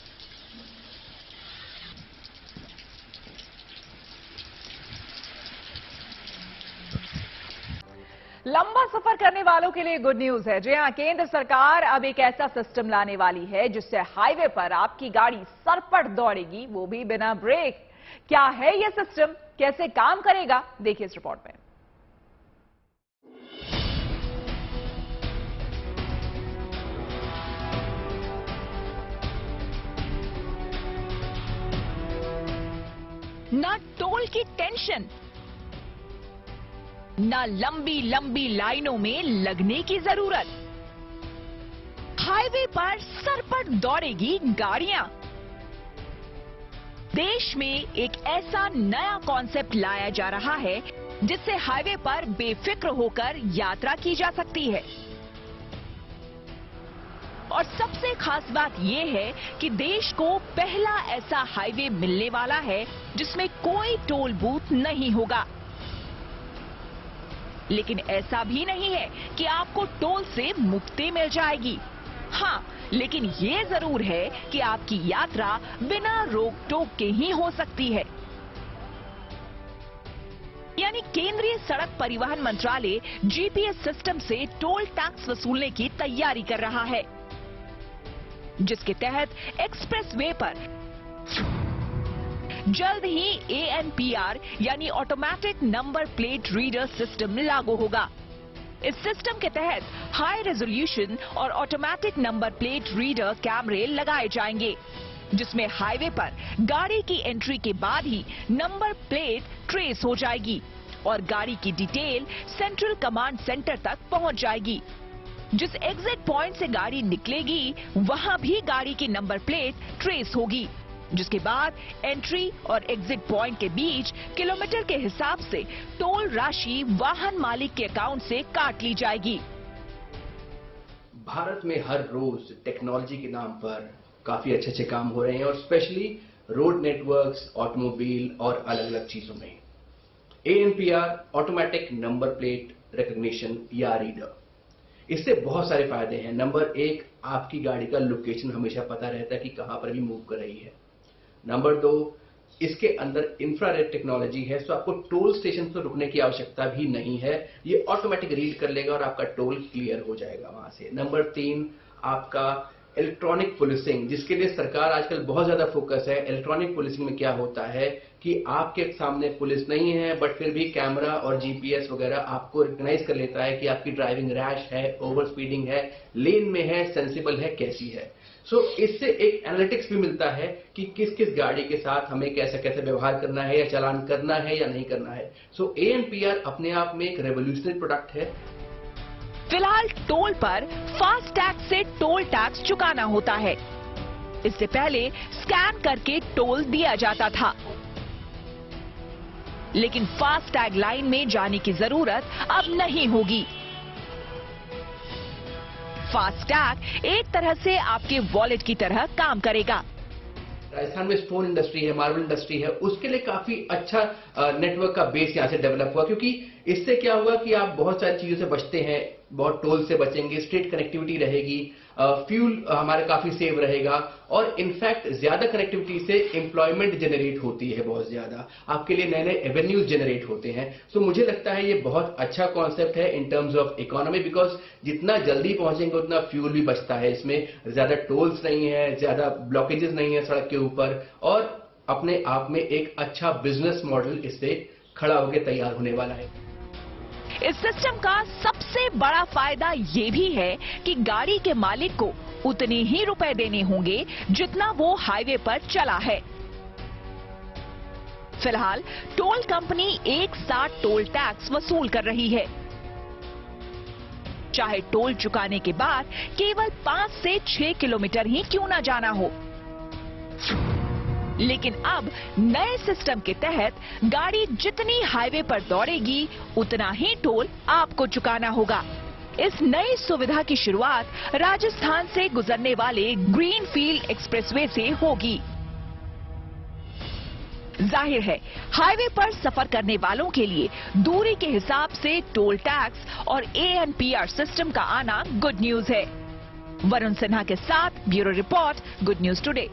लंबा सफर करने वालों के लिए गुड न्यूज है। जी हां, केंद्र सरकार अब एक ऐसा सिस्टम लाने वाली है जिससे हाईवे पर आपकी गाड़ी सरपट दौड़ेगी, वो भी बिना ब्रेक। क्या है यह सिस्टम, कैसे काम करेगा, देखिए इस रिपोर्ट में। ना टोल की टेंशन, ना लंबी लंबी लाइनों में लगने की जरूरत। हाईवे पर सरपट दौड़ेगी गाड़ियां। देश में एक ऐसा नया कॉन्सेप्ट लाया जा रहा है जिससे हाईवे पर बेफिक्र होकर यात्रा की जा सकती है। और सबसे खास बात यह है कि देश को पहला ऐसा हाईवे मिलने वाला है जिसमें कोई टोल बूथ नहीं होगा। लेकिन ऐसा भी नहीं है कि आपको टोल से मुक्ति मिल जाएगी। हाँ, लेकिन ये जरूर है कि आपकी यात्रा बिना रोक टोक के ही हो सकती है। यानी केंद्रीय सड़क परिवहन मंत्रालय जीपीएस सिस्टम से टोल टैक्स वसूलने की तैयारी कर रहा है, जिसके तहत एक्सप्रेस वे पर जल्द ही ANPR यानी automatic number plate reader system लागू होगा। इस सिस्टम के तहत हाई रेजोल्यूशन और ऑटोमेटिक नंबर प्लेट रीडर कैमरे लगाए जाएंगे, जिसमें हाईवे पर गाड़ी की एंट्री के बाद ही नंबर प्लेट ट्रेस हो जाएगी और गाड़ी की डिटेल सेंट्रल कमांड सेंटर तक पहुंच जाएगी। जिस एग्जिट पॉइंट से गाड़ी निकलेगी वहां भी गाड़ी की नंबर प्लेट ट्रेस होगी, जिसके बाद एंट्री और एग्जिट पॉइंट के बीच किलोमीटर के हिसाब से टोल राशि वाहन मालिक के अकाउंट से काट ली जाएगी। भारत में हर रोज टेक्नोलॉजी के नाम पर काफी अच्छे काम हो रहे हैं और स्पेशली रोड नेटवर्क्स, ऑटोमोबाइल और अलग अलग चीजों में ANPR automatic number plate recognition या रीडर, इससे बहुत सारे फायदे हैं। नंबर 1, आपकी गाड़ी का लोकेशन हमेशा पता रहता है कि कहां पर भी मूव कर रही है। नंबर 2, इसके अंदर इंफ्रारेड टेक्नोलॉजी है, तो आपको टोल स्टेशन पर रुकने की आवश्यकता भी नहीं है, ये ऑटोमेटिक रीड कर लेगा और आपका टोल क्लियर हो जाएगा वहां से। नंबर 3, आपका इलेक्ट्रॉनिक पुलिसिंग, जिसके लिए सरकार आजकल बहुत ज्यादा फोकस है। इलेक्ट्रॉनिक पुलिसिंग में क्या होता है कि आपके सामने पुलिस नहीं है बट फिर भी कैमरा और GPS वगैरह आपको रिकॉग्नाइज कर लेता है कि आपकी ड्राइविंग रैश है, ओवर स्पीडिंग है, लेन में है, सेंसिबल है, कैसी है। सो इससे एक एनालिटिक्स भी मिलता है कि किस किस गाड़ी के साथ हमें कैसे व्यवहार करना है या चालान करना है या नहीं करना है। सो ANPR अपने आप में एक रेवोल्यूशनरी प्रोडक्ट है। फिलहाल टोल पर फास्टैग से टोल टैक्स चुकाना होता है। इससे पहले स्कैन करके टोल दिया जाता था, लेकिन फास्टैग लाइन में जाने की जरूरत अब नहीं होगी। फास्टैग एक तरह से आपके वॉलेट की तरह काम करेगा। राजस्थान में स्टोन इंडस्ट्री है, मार्बल इंडस्ट्री है, उसके लिए काफी अच्छा नेटवर्क का बेस यहां से डेवलप हुआ, क्योंकि इससे क्या हुआ कि आप बहुत सारी चीजों से बचते हैं, बहुत टोल से बचेंगे, स्ट्रेट कनेक्टिविटी रहेगी, फ्यूल हमारा काफी सेव रहेगा और इनफैक्ट ज्यादा कनेक्टिविटी से एम्प्लॉयमेंट जनरेट होती है, बहुत ज्यादा आपके लिए नए नए एवेन्यूज जनरेट होते हैं। सो मुझे लगता है ये बहुत अच्छा कॉन्सेप्ट है in terms of economy, because जितना जल्दी पहुंचेंगे उतना फ्यूल भी बचता है, इसमें ज्यादा टोल्स नहीं है, ज्यादा ब्लॉकेजेस नहीं है सड़क के ऊपर, और अपने आप में एक अच्छा बिजनेस मॉडल इससे खड़ा होकर तैयार होने वाला है। इस सिस्टम का सबसे बड़ा फायदा ये भी है कि गाड़ी के मालिक को उतने ही रुपए देने होंगे जितना वो हाईवे पर चला है। फिलहाल टोल कंपनी एक साथ टोल टैक्स वसूल कर रही है, चाहे टोल चुकाने के बाद केवल 5 से 6 किलोमीटर ही क्यों ना जाना हो। लेकिन अब नए सिस्टम के तहत गाड़ी जितनी हाईवे पर दौड़ेगी उतना ही टोल आपको चुकाना होगा। इस नई सुविधा की शुरुआत राजस्थान से गुजरने वाले ग्रीनफील्ड एक्सप्रेसवे से होगी। जाहिर है हाईवे पर सफर करने वालों के लिए दूरी के हिसाब से टोल टैक्स और ANPR सिस्टम का आना गुड न्यूज है। वरुण सिन्हा के साथ bureau report, good news today.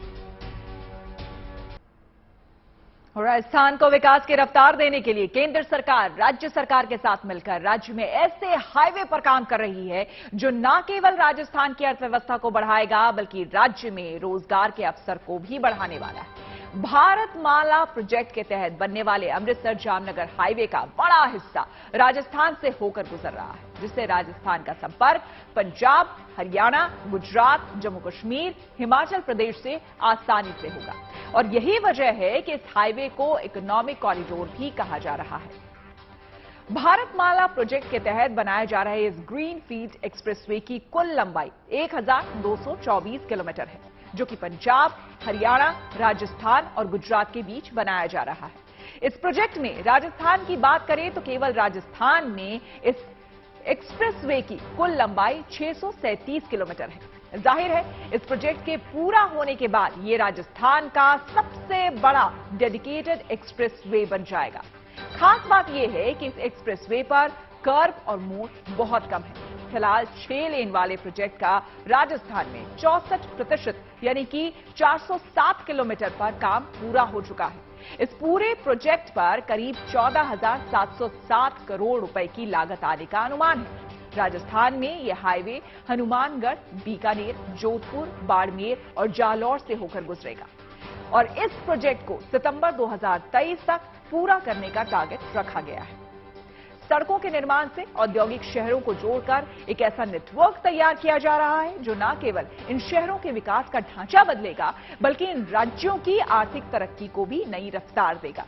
Rajasthan को विकास की रफ्तार देने के लिए केंद्र सरकार राज्य सरकार के साथ मिलकर राज्य में ऐसे हाईवे पर काम कर रही है जो न केवल राजस्थान की अर्थव्यवस्था को बढ़ाएगा बल्कि राज्य में रोजगार के अवसर को भी बढ़ाने वाला है। भारतमाला प्रोजेक्ट के तहत बनने वाले अमृतसर जामनगर हाईवे का बड़ा हिस्सा राजस्थान से होकर गुजर रहा है, जिससे राजस्थान का संपर्क पंजाब, हरियाणा, गुजरात, जम्मू कश्मीर, हिमाचल प्रदेश से आसानी से होगा। और यही वजह है कि इस हाईवे को इकोनॉमिक कॉरिडोर भी कहा जा रहा है। भारतमाला प्रोजेक्ट के तहत बनाया जा रहे इस ग्रीनफील्ड एक्सप्रेसवे की कुल लंबाई 1224 किलोमीटर है, जो कि पंजाब, हरियाणा, राजस्थान और गुजरात के बीच बनाया जा रहा है। इस प्रोजेक्ट में राजस्थान की बात करें तो केवल राजस्थान में इस एक्सप्रेसवे की कुल लंबाई 637 किलोमीटर है। जाहिर है इस प्रोजेक्ट के पूरा होने के बाद ये राजस्थान का सबसे बड़ा डेडिकेटेड एक्सप्रेसवे बन जाएगा। खास बात यह है कि इस एक्सप्रेसवे पर कर्व और मोड़ बहुत कम है। फिलहाल 6 लेन वाले प्रोजेक्ट का राजस्थान में 64% यानी कि 407 किलोमीटर पर काम पूरा हो चुका है। इस पूरे प्रोजेक्ट पर करीब 14,707 करोड़ रुपए की लागत आने का अनुमान है। राजस्थान में यह हाईवे हनुमानगढ़, बीकानेर, जोधपुर, बाड़मेर और जालौर से होकर गुजरेगा और इस प्रोजेक्ट को सितंबर 2023 तक पूरा करने का टारगेट रखा गया है। सड़कों के निर्माण से औद्योगिक शहरों को जोड़कर एक ऐसा नेटवर्क तैयार किया जा रहा है जो न केवल इन शहरों के विकास का ढांचा बदलेगा बल्कि इन राज्यों की आर्थिक तरक्की को भी नई रफ्तार देगा।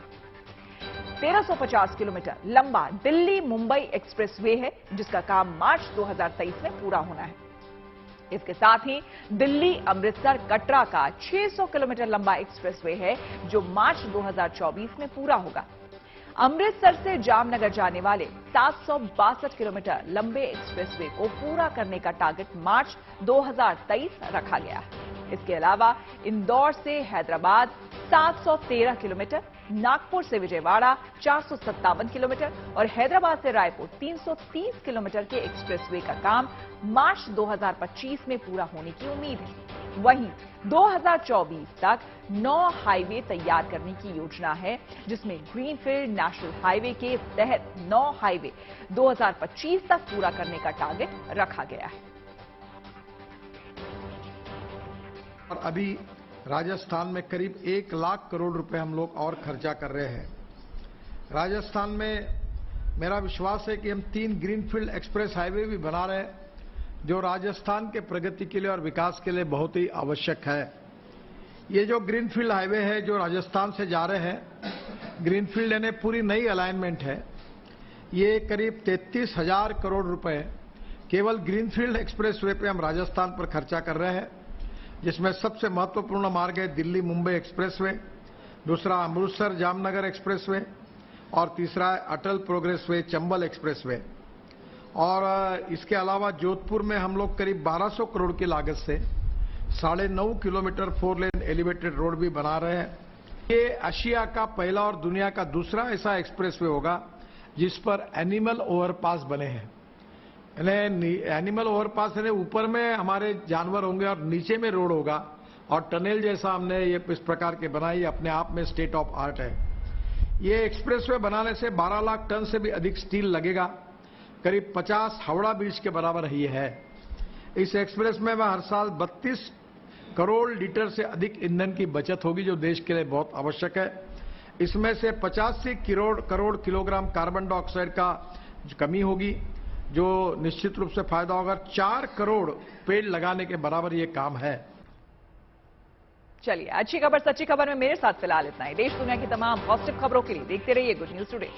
1350 किलोमीटर लंबा दिल्ली मुंबई एक्सप्रेसवे है, जिसका काम मार्च 2023 में पूरा होना है। इसके साथ ही दिल्ली अमृतसर कटरा का 600 किलोमीटर लंबा एक्सप्रेसवे है, जो मार्च 2024 में पूरा होगा। अमृतसर से जामनगर जाने वाले 762 किलोमीटर लंबे एक्सप्रेसवे को पूरा करने का टारगेट मार्च 2023 रखा गया है। इसके अलावा इंदौर से हैदराबाद 713 किलोमीटर, नागपुर से विजयवाड़ा 457 किलोमीटर और हैदराबाद से रायपुर 330 किलोमीटर के एक्सप्रेसवे का काम मार्च 2025 में पूरा होने की उम्मीद है। वहीं 2024 तक 9 हाईवे तैयार करने की योजना है, जिसमें ग्रीनफील्ड नेशनल हाईवे के तहत 9 हाईवे 2025 तक पूरा करने का टारगेट रखा गया है। और अभी राजस्थान में करीब 1 लाख करोड़ रुपए हम लोग और खर्चा कर रहे हैं। राजस्थान में मेरा विश्वास है कि हम 3 ग्रीनफील्ड एक्सप्रेस हाईवे भी बना रहे हैं, जो राजस्थान के प्रगति के लिए और विकास के लिए बहुत ही आवश्यक है। ये जो ग्रीनफील्ड हाईवे है जो राजस्थान से जा रहे हैं, ग्रीनफील्ड यानी पूरी नई अलाइनमेंट है। ये करीब 33,000 करोड़ रुपए केवल ग्रीनफील्ड एक्सप्रेसवे पे हम राजस्थान पर खर्चा कर रहे हैं, जिसमें सबसे महत्वपूर्ण मार्ग है दिल्ली मुंबई एक्सप्रेसवे, दूसरा अमृतसर जामनगर एक्सप्रेसवे और तीसरा अटल प्रोग्रेस वे चंबल एक्सप्रेसवे। और इसके अलावा जोधपुर में हम लोग करीब 1200 करोड़ की लागत से 9.5 किलोमीटर 4 लेन एलिवेटेड रोड भी बना रहे हैं। ये एशिया का पहला और दुनिया का दूसरा ऐसा एक्सप्रेसवे होगा जिस पर एनिमल ओवरपास बने हैं। एनिमल ओवरपास यानी ऊपर में हमारे जानवर होंगे और नीचे में रोड होगा और टनल जैसा हमने ये इस प्रकार के बनाई, अपने आप में स्टेट ऑफ आर्ट है। ये एक्सप्रेसवे बनाने से 12 लाख टन से भी अधिक स्टील लगेगा, करीब 50 हावड़ा ब्रिज के बराबर ही है। इस एक्सप्रेस में हर साल 32 करोड़ लीटर से अधिक ईंधन की बचत होगी, जो देश के लिए बहुत आवश्यक है। इसमें से 85 करोड़ किलोग्राम कार्बन डाइऑक्साइड का कमी होगी, जो निश्चित रूप से फायदा होगा। 4 करोड़ पेड़ लगाने के बराबर ये काम है। चलिए, अच्छी खबर सच्ची खबर में मेरे साथ फिलहाल इतना ही। देश दुनिया की तमाम पॉजिटिव खबरों के लिए देखते रहिए गुड न्यूज टुडे।